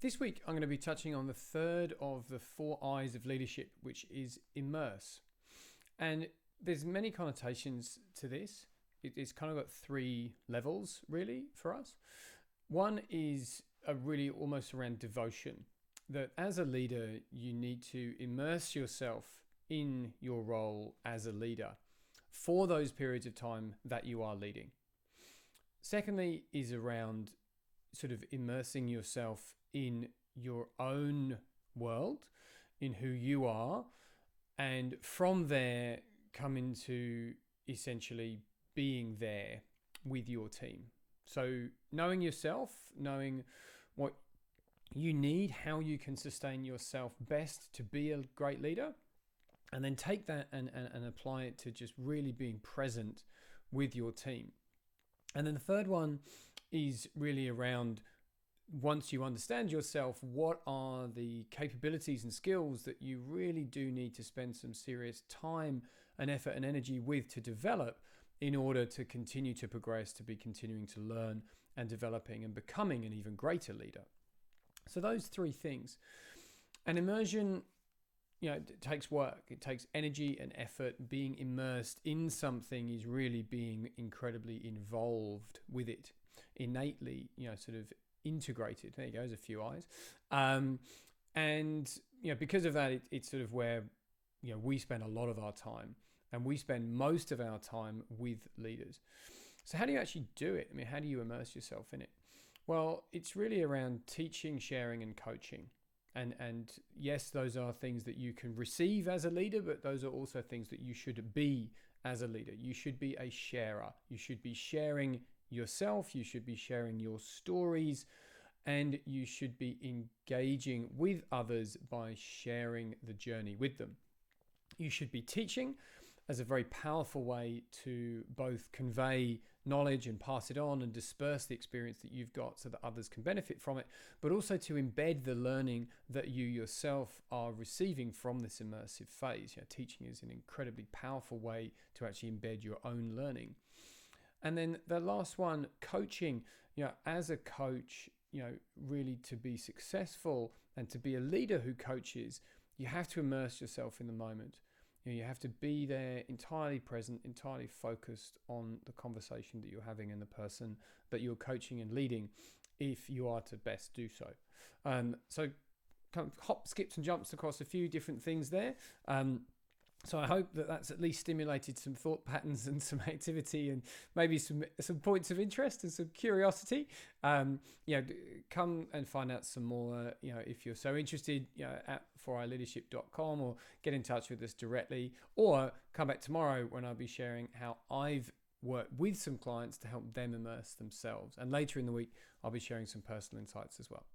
This week, I'm going to be touching on the third of the 4 I's of leadership, which is immerse. And there's many connotations to this. It's kind of got 3 levels, really, for us. One is really almost around devotion, that as a leader, you need to immerse yourself in your role as a leader for those periods of time that you are leading. Secondly, is around sort of immersing yourself in your own world, in who you are, and from there come into essentially being there with your team. So knowing yourself, knowing what you need, how you can sustain yourself best to be a great leader, and then take that and apply it to just really being present with your team. And then the third one is really around, once you understand yourself, what are the capabilities and skills that you really do need to spend some serious time and effort and energy with to develop in order to continue to progress, to be continuing to learn and developing and becoming an even greater leader. So those 3 things. And immersion, it takes work. It takes energy and effort. Being immersed in something is really being incredibly involved with it, innately, sort of integrated. There you go, there's a few I's. And because of that, it's sort of where we spend a lot of our time, and we spend most of our time with leaders. So how do you actually do it? How do you immerse yourself in it? Well, it's really around teaching, sharing, and coaching. And yes, those are things that you can receive as a leader, but those are also things that you should be as a leader. You should be a sharer. You should be sharing yourself. You should be sharing your stories, and you should be engaging with others by sharing the journey with them. You should be teaching as a very powerful way to both convey knowledge and pass it on and disperse the experience that you've got so that others can benefit from it, but also to embed the learning that you yourself are receiving from this immersive phase. Teaching is an incredibly powerful way to actually embed your own learning. And then the last one, coaching. As a coach, really to be successful and to be a leader who coaches, you have to immerse yourself in the moment. You have to be there, entirely present, entirely focused on the conversation that you're having and the person that you're coaching and leading, if you are to best do so. So kind of hop, skips and jumps across a few different things there. So I hope that that's at least stimulated some thought patterns and some activity and maybe some points of interest and some curiosity. Come and find out some more, if you're so interested, at 4ileadership.com, or get in touch with us directly, or come back tomorrow when I'll be sharing how I've worked with some clients to help them immerse themselves. And later in the week, I'll be sharing some personal insights as well.